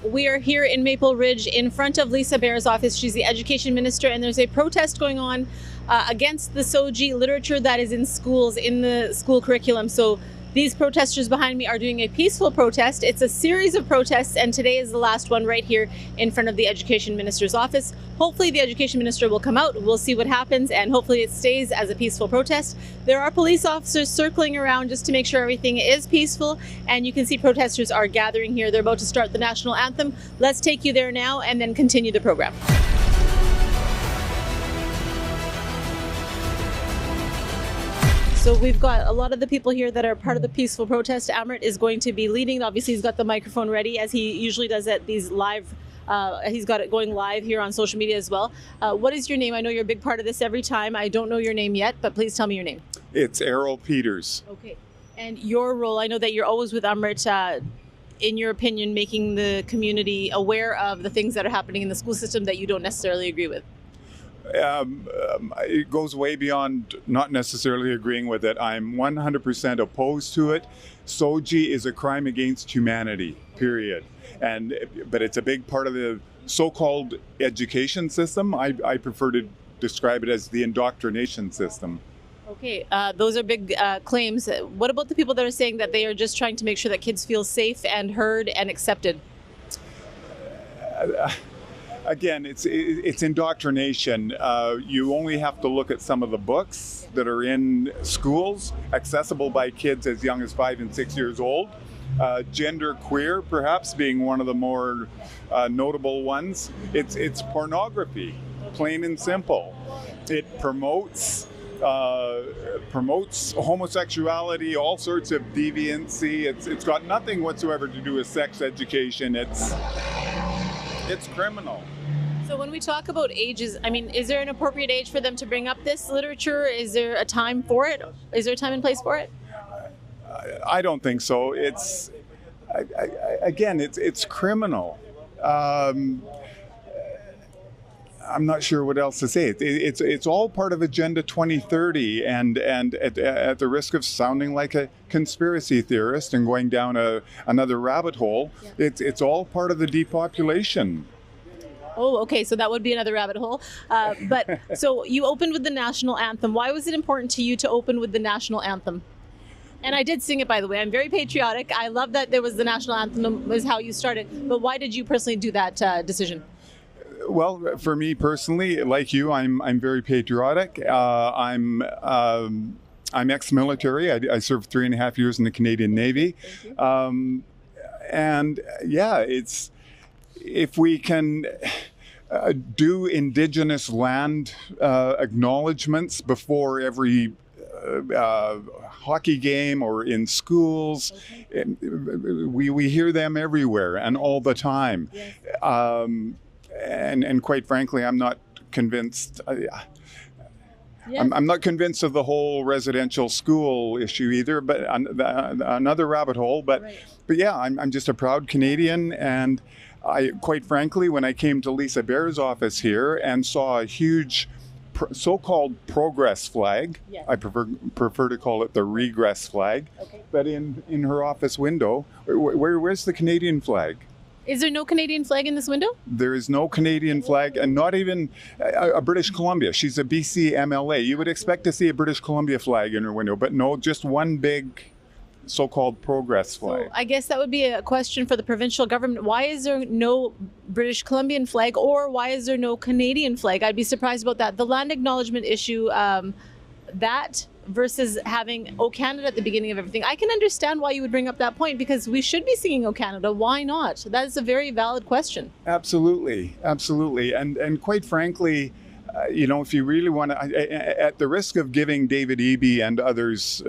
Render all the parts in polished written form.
We are here in Maple Ridge in front of Lisa Beare's office. She's the education minister, and there's a protest going on against the Sogi literature that is in schools, in the school curriculum. So these protesters behind me are doing a peaceful protest. It's a series of protests, and today is the last one right here in front of the education minister's office. Hopefully the education minister will come out. We'll see what happens, and hopefully it stays as a peaceful protest. There are police officers circling around just to make sure everything is peaceful, and you can see protesters are gathering here. They're about to start the national anthem. Let's take you there now and then continue the program. So we've got a lot of the people here that are part of the peaceful protest. Amrit is going to be leading. Obviously, he's got the microphone ready, as he usually does at these live. He's got it going live here on social media as well. What is your name? I know you're a big part of this every time. I don't know your name yet, but please tell me your name. It's Errol Peters. Okay. And your role, I know that you're always with Amrit, in your opinion, making the community aware of the things that are happening in the school system that you don't necessarily agree with. It goes way beyond not necessarily agreeing with it. I'm 100% opposed to it. Sogi is a crime against humanity, period. But it's a big part of the so-called education system. I prefer to describe it as the indoctrination system. Okay, those are big claims. What about the people that are saying that they are just trying to make sure that kids feel safe and heard and accepted? Again, it's indoctrination. You only have to look at some of the books that are in schools, accessible by kids as young as 5 and 6 years old. Gender queer, perhaps, being one of the more notable ones. It's pornography, plain and simple. It promotes homosexuality, all sorts of deviancy. It's got nothing whatsoever to do with sex education. It's criminal. So when we talk about ages, I mean, is there an appropriate age for them to bring up this literature? Is there a time for it? Is there a time and place for it? I don't think so. It's criminal. I'm not sure what else to say. It's all part of Agenda 2030, and at the risk of sounding like a conspiracy theorist and going down another rabbit hole, yeah. It's all part of the depopulation. Oh, okay. So that would be another rabbit hole. But so you opened with the national anthem. Why was it important to you to open with the national anthem? And I did sing it, by the way. I'm very patriotic. I love that there was the national anthem is how you started. But why did you personally do that decision? Well, for me personally, like you, I'm very patriotic. I'm ex-military. I served 3.5 years in the Canadian Navy. And yeah, if we can do Indigenous land acknowledgements before every hockey game or in schools, okay. We hear them everywhere and all the time. Yes. And quite frankly, I'm not convinced. Yes. I'm not convinced of the whole residential school issue either, but another rabbit hole. But yeah, I'm just a proud Canadian, and quite frankly, when I came to Lisa Beare's office here and saw a huge so-called progress flag, yes. I prefer to call it the regress flag, okay. But in her office window, where's the Canadian flag? Is there no Canadian flag in this window? There is no Canadian flag, and not even a British Columbia. She's a BC MLA. You would expect to see a British Columbia flag in her window, but no, just one big so-called progress flag. So I guess that would be a question for the provincial government. Why is there no British Columbian flag, or why is there no Canadian flag? I'd be surprised about that. The land acknowledgement issue, that versus having O Canada at the beginning of everything. I can understand why you would bring up that point, because we should be singing O Canada. Why not? That is a very valid question. Absolutely. And quite frankly, if you really want to, at the risk of giving David Eby and others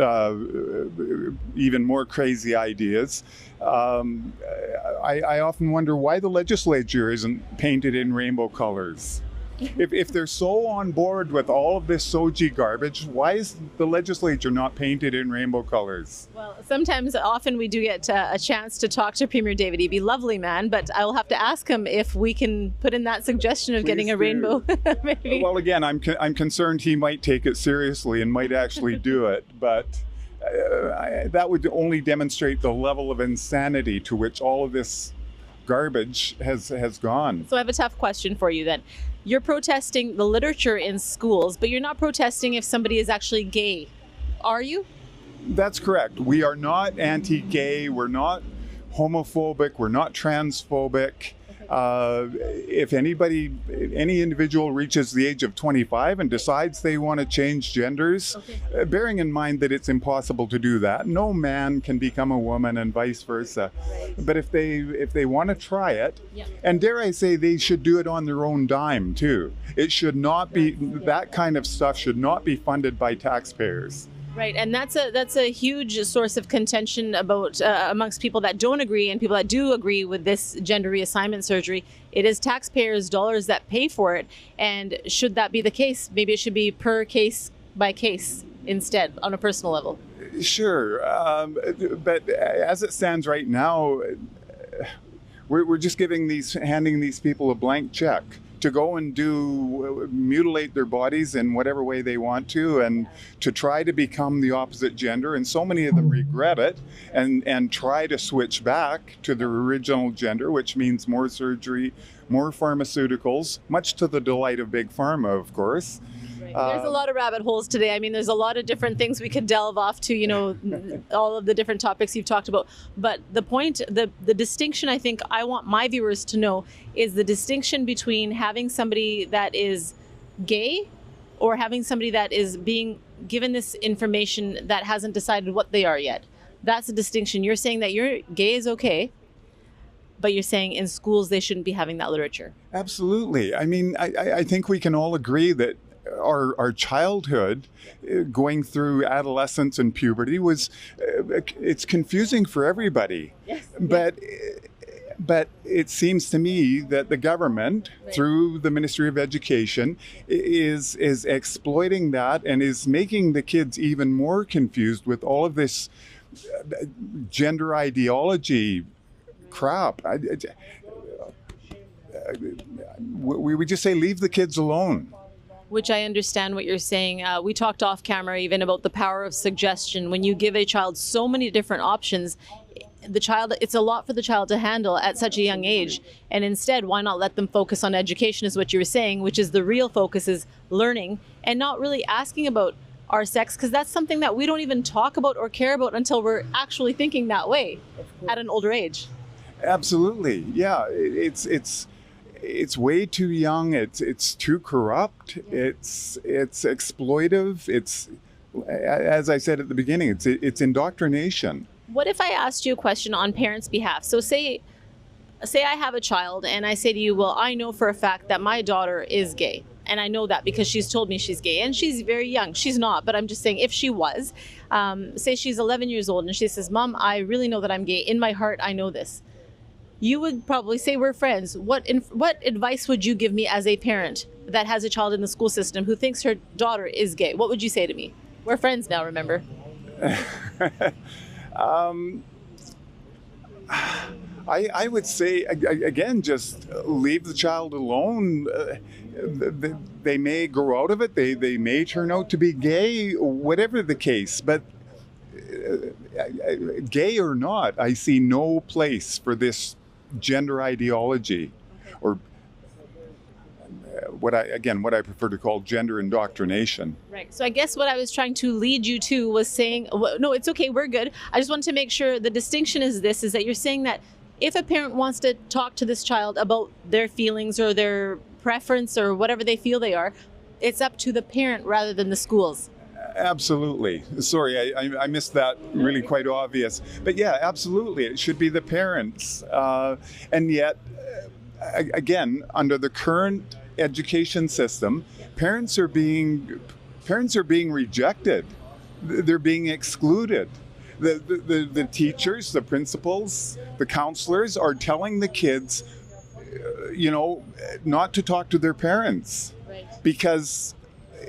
even more crazy ideas, I often wonder why the legislature isn't painted in rainbow colors. If they're so on board with all of this Sogi garbage, why is the legislature not painted in rainbow colors? Well, often we do get a chance to talk to Premier David Eby, lovely man, but I'll have to ask him if we can put in that suggestion of getting a rainbow. Maybe. Well, again, I'm concerned he might take it seriously and might actually do it, but that would only demonstrate the level of insanity to which all of this garbage has gone. So I have a tough question for you then. You're protesting the literature in schools, but you're not protesting if somebody is actually gay, are you? That's correct. We are not anti-gay. We're not homophobic. We're not transphobic. If any individual reaches the age of 25 and decides they want to change genders, bearing in mind that it's impossible to do that, no man can become a woman and vice versa. Right. But if they want to try it, and dare I say, they should do it on their own dime too. It should not be, that kind of stuff should not be funded by taxpayers. Right, and that's a huge source of contention about amongst people that don't agree and people that do agree with this gender reassignment surgery. It is taxpayers' dollars that pay for it, and should that be the case, maybe it should be per case by case instead, on a personal level. Sure, but as it stands right now, we're just handing these people a blank check to go and mutilate their bodies in whatever way they want to, and to try to become the opposite gender. And so many of them regret it and try to switch back to their original gender, which means more surgery, more pharmaceuticals, much to the delight of Big Pharma, of course. There's a lot of rabbit holes today. I mean, there's a lot of different things we could delve off to, all of the different topics you've talked about. But the point, the distinction I think I want my viewers to know is the distinction between having somebody that is gay or having somebody that is being given this information that hasn't decided what they are yet. That's a distinction. You're saying that gay is okay, but you're saying in schools they shouldn't be having that literature. Absolutely. I mean, I think we can all agree that our childhood, going through adolescence and puberty, it's confusing for everybody. Yes. But it seems to me that the government, through the Ministry of Education, is exploiting that and is making the kids even more confused with all of this gender ideology crap. We just say leave the kids alone. Which I understand what you're saying. We talked off camera even about the power of suggestion. When you give a child so many different options, it's a lot for the child to handle at such a young age. And instead, why not let them focus on education, is what you were saying, which is the real focus is learning and not really asking about our sex, because that's something that we don't even talk about or care about until we're actually thinking that way at an older age. Absolutely. Yeah, it's way too young. It's too corrupt. It's exploitive. It's, as I said at the beginning, it's indoctrination. What if I asked you a question on parents' behalf? So say I have a child and I say to you, well, I know for a fact that my daughter is gay. And I know that because she's told me she's gay, and she's very young. She's not, but I'm just saying if she was, say she's 11 years old and she says, Mom, I really know that I'm gay. In my heart, I know this. You would probably say we're friends. What advice would you give me as a parent that has a child in the school system who thinks her daughter is gay? What would you say to me? We're friends now, remember? I would say, again, just leave the child alone. They may grow out of it. They may turn out to be gay, whatever the case. But gay or not, I see no place for this gender ideology, or what I prefer to call gender indoctrination. Right. So I guess what I was trying to lead you to was saying, no, it's okay, we're good. I just wanted to make sure the distinction is that you're saying that if a parent wants to talk to this child about their feelings or their preference or whatever they feel they are, it's up to the parent rather than the schools. Absolutely. Sorry, I missed that. Really quite obvious. But yeah, absolutely. It should be the parents. And yet, again, under the current education system, parents are being rejected. They're being excluded. The teachers, the principals, the counselors are telling the kids, not to talk to their parents. Right. Because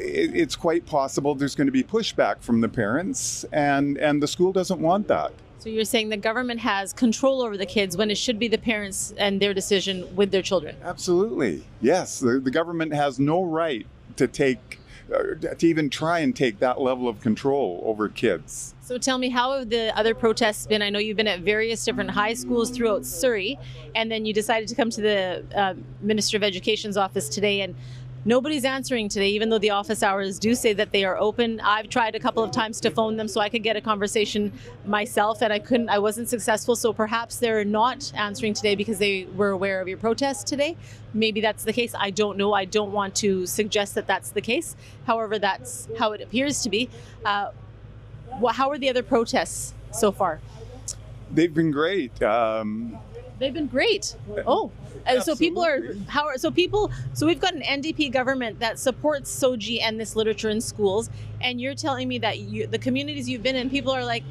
it's quite possible there's going to be pushback from the parents, and the school doesn't want that. So you're saying the government has control over the kids when it should be the parents and their decision with their children? Absolutely. Yes. The government has no right to take to even try and take that level of control over kids. So tell me, how have the other protests been? I know you've been at various different high schools throughout Surrey, and then you decided to come to the Minister of Education's office today, and nobody's answering today, even though the office hours do say that they are open. I've tried a couple of times to phone them so I could get a conversation myself, and I wasn't successful. So perhaps they're not answering today because they were aware of your protest today. Maybe that's the case. I don't know. I don't want to suggest that that's the case. However, that's how it appears to be. How are the other protests so far? They've been great. They've been great. Oh, so people are so we've got an NDP government that supports Sogi and this literature in schools, and you're telling me that the communities you've been in, people are like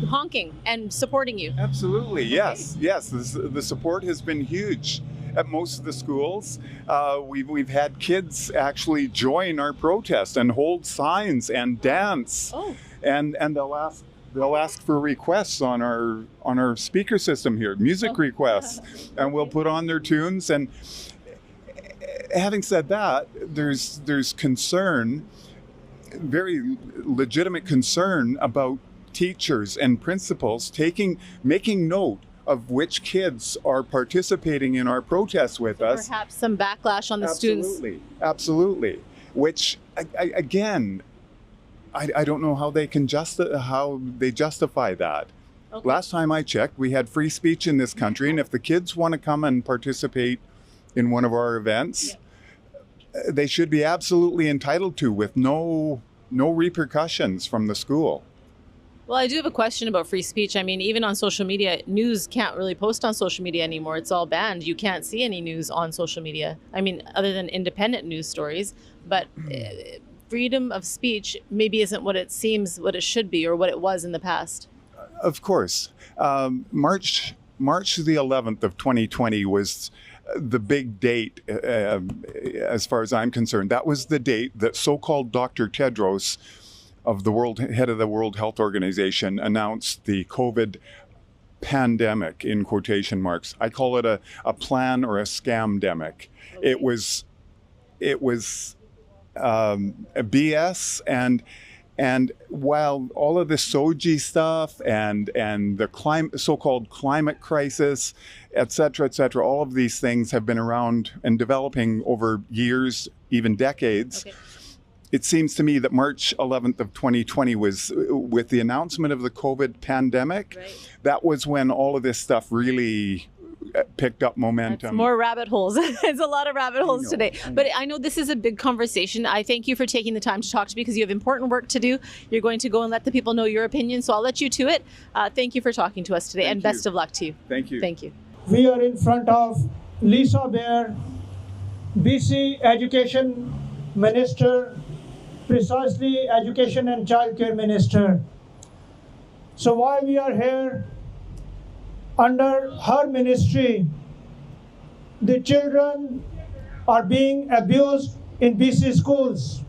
honking and supporting you. Absolutely, yes, yes. The support has been huge at most of the schools. We've had kids actually join our protest and hold signs and dance. Oh. And they'll ask for requests on our speaker system here, music requests, and we'll put on their tunes. And having said that, there's concern, very legitimate concern about teachers and principals making note of which kids are participating in our protests with us. Perhaps some backlash on the students. Absolutely. Which again, I don't know how they justify that. Okay. Last time I checked, we had free speech in this country, and if the kids want to come and participate in one of our events, they should be absolutely entitled to, with no repercussions from the school. Well, I do have a question about free speech. I mean, even on social media, news can't really post on social media anymore. It's all banned. You can't see any news on social media. I mean, other than independent news stories, but freedom of speech maybe isn't what it seems, what it should be, or what it was in the past. Of course. March the 11th of 2020 was the big date as far as I'm concerned. That was the date that so-called Dr. Tedros, head of the World Health Organization, announced the COVID pandemic, in quotation marks. I call it a plan or a scamdemic. Okay. It was a BS, and while all of this Sogi stuff and the so-called climate crisis, et cetera, all of these things have been around and developing over years, even decades. Okay. It seems to me that March 11th of 2020 was, with the announcement of the COVID pandemic, right. That was when all of this stuff really picked up momentum. That's more rabbit holes. It's a lot of rabbit holes today. But I know this is a big conversation. I thank you for taking the time to talk to me, because you have important work to do. You're going to go and let the people know your opinion, so I'll let you to it. Thank you for talking to us today, and best of luck to you. Thank you. Thank you. We are in front of Lisa Beare, BC Education Minister, precisely Education and Childcare Minister. So why we are here? Under her ministry, the children are being abused in BC schools.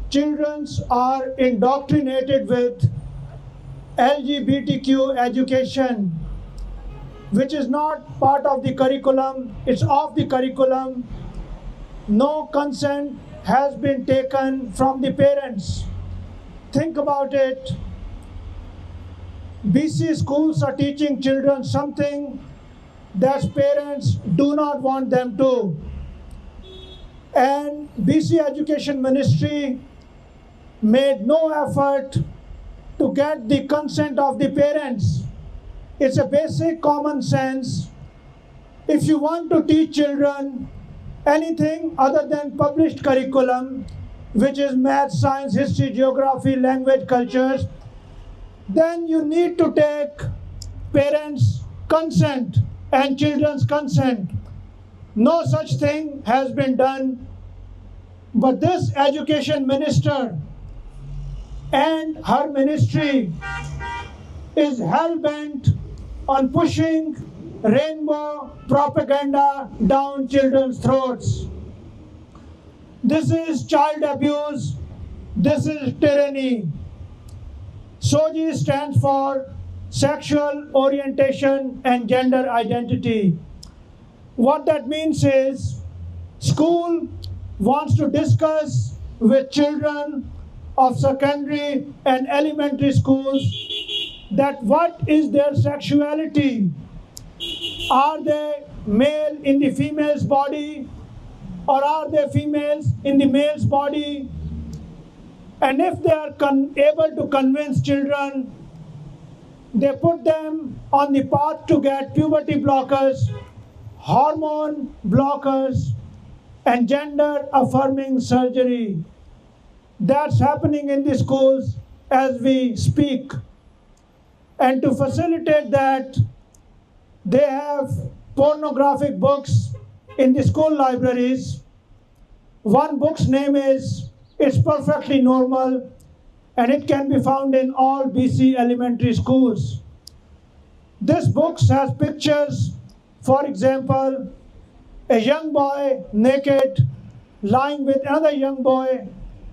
Children are indoctrinated with LGBTQ education, which is not part of the curriculum, it's off the curriculum. No consent has been taken from the parents. Think about it. BC schools are teaching children something that parents do not want them to. And BC Education Ministry made no effort to get the consent of the parents. It's a basic common sense. If you want to teach children anything other than published curriculum, which is math, science, history, geography, language, cultures, then you need to take parents' consent and children's consent. No such thing has been done. But this education minister and her ministry is hell-bent on pushing rainbow propaganda down children's throats. This is child abuse. This is tyranny. Sogi stands for sexual orientation and gender identity. What that means is school wants to discuss with children of secondary and elementary schools that what is their sexuality. Are they male in the female's body, or are they females in the male's body? And if they are able to convince children, they put them on the path to get puberty blockers, hormone blockers, and gender affirming surgery. That's happening in the schools as we speak. And to facilitate that, they have pornographic books in the school libraries. One book's name is It's Perfectly Normal, and it can be found in all BC elementary schools. This book has pictures, for example, a young boy naked lying with another young boy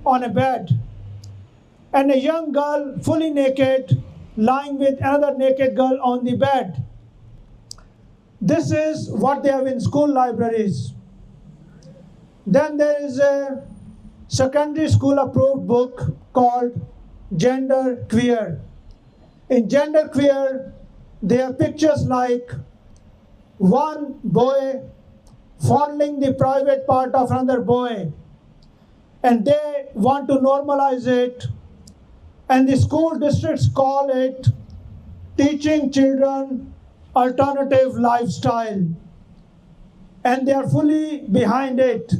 on a bed, and a young girl fully naked lying with another naked girl on the bed. This is what they have in school libraries. Then there is a secondary school approved book called Gender Queer. In Gender Queer, there are pictures like one boy fondling the private part of another boy, and they want to normalize it, and the school districts call it teaching children alternative lifestyle, and they are fully behind it.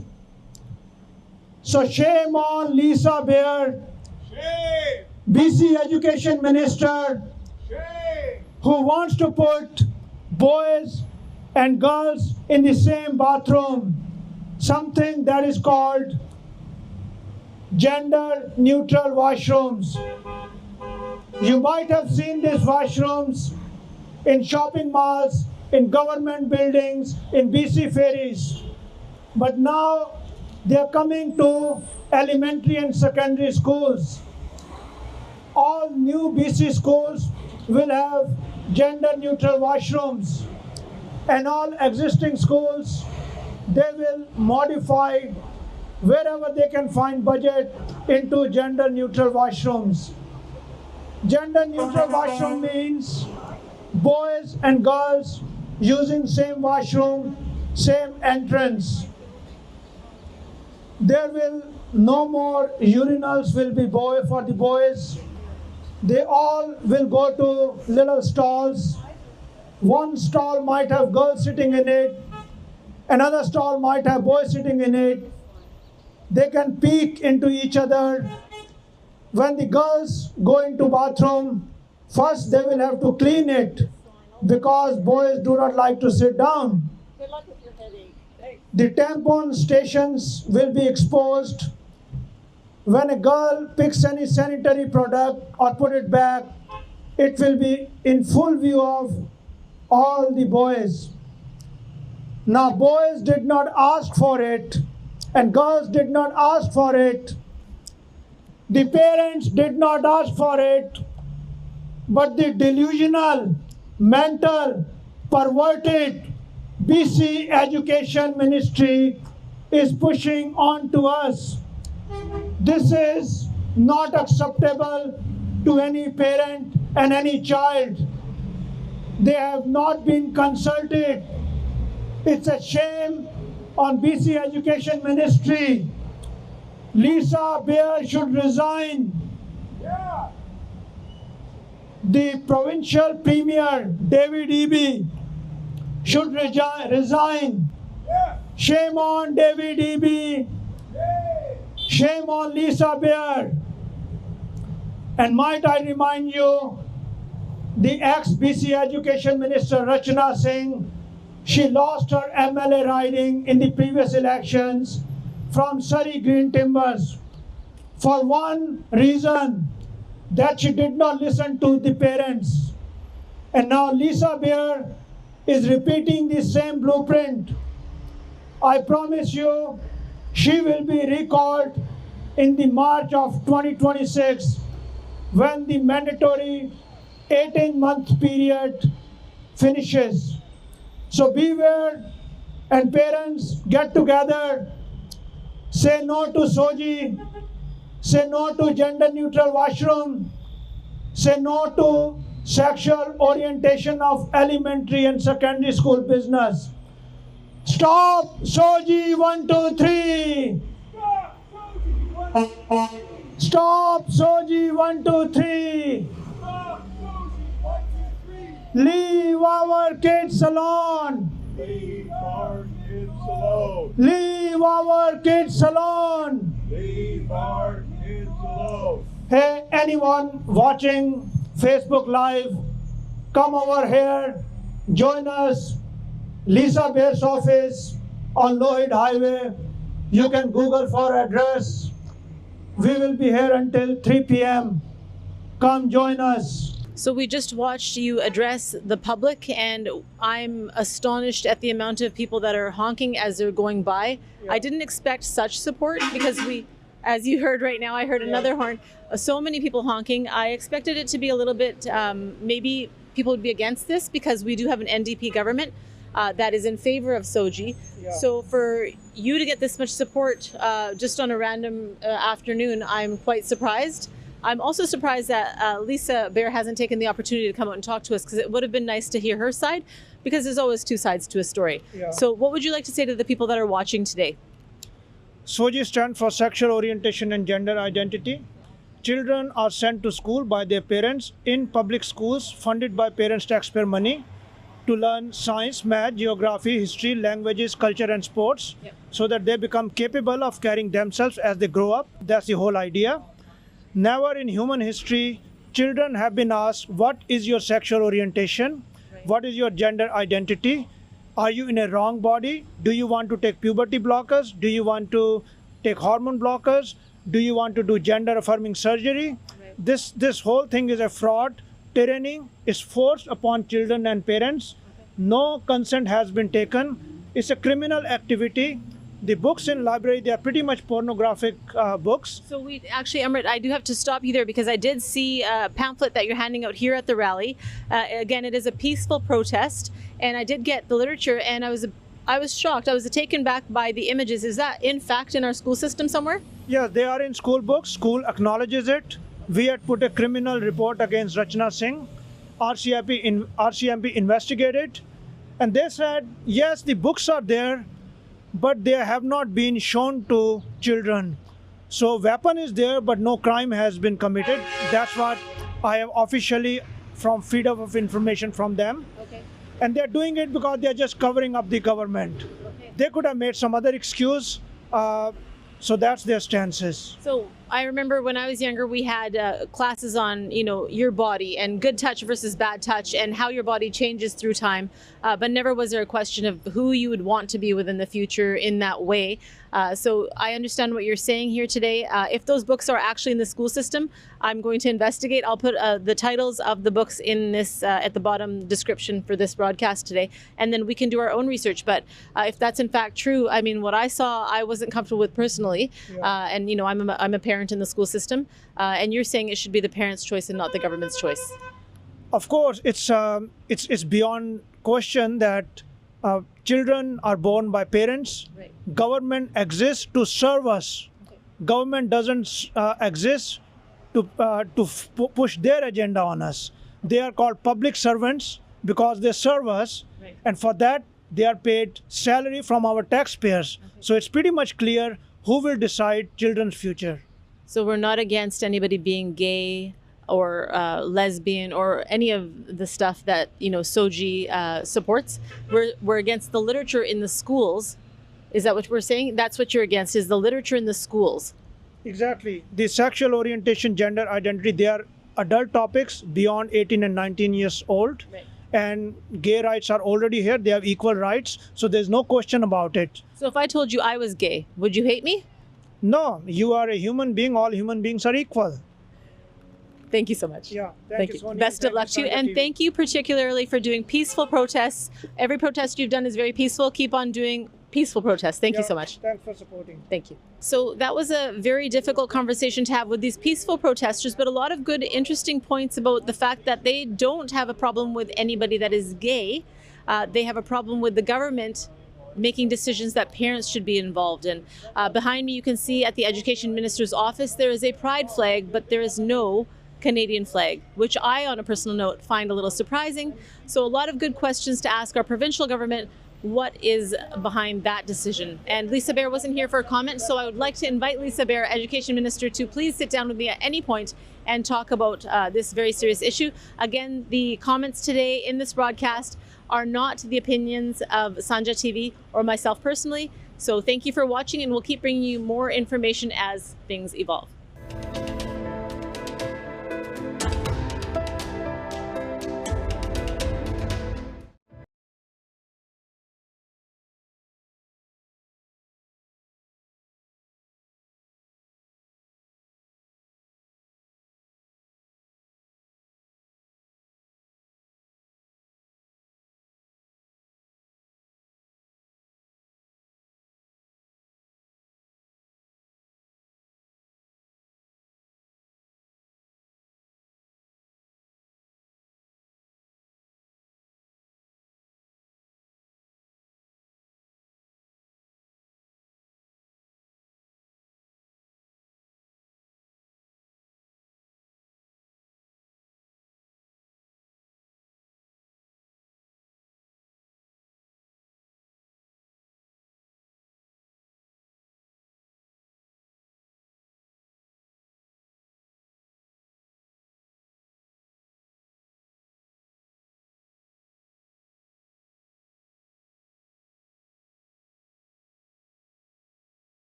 So shame on Lisa Beare, Shame! BC Education Minister, Shame! who wants to put boys and girls in the same bathroom, something that is called gender neutral washrooms. You might have seen these washrooms in shopping malls, in government buildings, in BC ferries. But now they are coming to elementary and secondary schools. All new BC schools will have gender neutral washrooms, and all existing schools, they will modify wherever they can find budget into gender neutral washrooms. Gender neutral washroom means boys and girls using same washroom, same entrance. There will no more urinals will be for the boys. They all will go to little stalls. One stall might have girls sitting in it, another stall might have boys sitting in it. They can peek into each other. When the girls go into bathroom, first they will have to clean it because boys do not like to sit down. Good luck with your headache. Thanks. The tampon stations will be exposed. When a girl picks any sanitary product or put it back, it will be in full view of all the boys. Now, boys did not ask for it, and girls did not ask for it. The parents did not ask for it, but the delusional, mental, perverted BC Education Ministry is pushing on to us. This is not acceptable to any parent and any child. They have not been consulted. It's a shame on BC Education Ministry. Lisa Beare should resign. Yeah! The provincial premier, David Eby, should resign. Yeah! Shame on David Eby. Yay! Shame on Lisa Beare. And might I remind you, the ex-BC Education Minister Rachana Singh, she lost her MLA riding in the previous elections from Surrey Green Timbers for one reason, that she did not listen to the parents. And now Lisa Beare is repeating the same blueprint. I promise you, she will be recalled in the March of 2026 when the mandatory 18-month period finishes. So beware, and parents, get together Say no to Sogi. Say no to gender neutral washroom. Say no to sexual orientation of elementary and secondary school business. Stop Sogi 1, 2, 3. Stop Sogi! 1, 2, 3! Stop Sogi 1, 2, 3. Stop Sogi! 1, 2, 3! Leave our kids alone. Leave our kids alone! Leave our kids alone. Leave our kids alone! Hey, anyone watching Facebook Live, come over here, join us. Lisa Beare's office on Lohid Highway. You can Google for address. We will be here until 3 p.m. Come join us. So we just watched you address the public, and I'm astonished at the amount of people that are honking as they're going by. I didn't expect such support because as you heard right now, I heard another horn. So many people honking. I expected it to be a little bit, maybe people would be against this because we do have an NDP government that is in favor of Sogi. So for you to get this much support just on a random afternoon, I'm quite surprised. I'm also surprised that Lisa Beare hasn't taken the opportunity to come out and talk to us, because it would have been nice to hear her side, because there's always two sides to a story. So what would you like to say to the people that are watching today? Sogi stands for sexual orientation and gender identity. Children are sent to school by their parents in public schools funded by parents' taxpayer money to learn science, math, geography, history, languages, culture, and sports, so that they become capable of carrying themselves as they grow up. That's the whole idea. Never in human history, children have been asked, what is your sexual orientation? What is your gender identity? Are you in a wrong body? Do you want to take puberty blockers? Do you want to take hormone blockers? Do you want to do gender affirming surgery? This whole thing is a fraud. Tyranny is forced upon children and parents. No consent has been taken. It's a criminal activity. The books in library, they are pretty much pornographic books. So we actually, Amrit, I do have to stop you there, because I did see a pamphlet that you're handing out here at the rally. Again, it is a peaceful protest, and I did get the literature, and I was shocked. I was taken back by the images. Is that in fact in our school system somewhere? Yeah, they are in school books. School acknowledges it. We had put a criminal report against Rachna Singh. RCMP investigated, and they said, yes, the books are there, but they have not been shown to children. So weapon is there, but no crime has been committed. That's what I have officially from freedom of information from them. And they're doing it because they're just covering up the government. They could have made some other excuse. So that's their stances. So I remember when I was younger, we had classes on, your body and good touch versus bad touch and how your body changes through time. But never was there a question of who you would want to be within the future in that way. So I understand what you're saying here today. If those books are actually in the school system, I'm going to investigate. I'll put the titles of the books in this at the bottom description for this broadcast today, and then we can do our own research. But if that's in fact true, I mean, what I saw, I wasn't comfortable with personally. And I'm a parent in the school system, and you're saying it should be the parents' choice and not the government's choice. Of course, it's beyond question that children are born by parents. Government exists to serve us. Government doesn't exist to push their agenda on us. They are called public servants because they serve us, and for that they are paid salary from our taxpayers. So it's pretty much clear who will decide children's future. So we're not against anybody being gay or lesbian or any of the stuff that Sogi supports. We're against the literature in the schools. Is that what we're saying? That's what you're against, is the literature in the schools. Exactly. The sexual orientation, gender identity, they are adult topics beyond 18 and 19 years old. And gay rights are already here. They have equal rights. So there's no question about it. So if I told you I was gay, would you hate me? No, you are a human being. All human beings are equal. Thank you so much. Yeah, thank you. Sonia. Best of luck to you. And thank you particularly for doing peaceful protests. Every protest you've done is very peaceful. Keep on doing peaceful protests. Thank you so much. Thanks for supporting. Thank you. So that was a very difficult conversation to have with these peaceful protesters, but a lot of good, interesting points about the fact that they don't have a problem with anybody that is gay. They have a problem with the government making decisions that parents should be involved in. Behind me, you can see at the Education Minister's office, there is a pride flag, but there is no Canadian flag, which I, on a personal note, find a little surprising. So a lot of good questions to ask our provincial government. What is behind that decision? And Lisa Beare wasn't here for a comment, so I would like to invite Lisa Beare, Education Minister, to please sit down with me at any point and talk about this very serious issue. Again, the comments today in this broadcast are not the opinions of Sanjha TV or myself personally. So thank you for watching, and we'll keep bringing you more information as things evolve.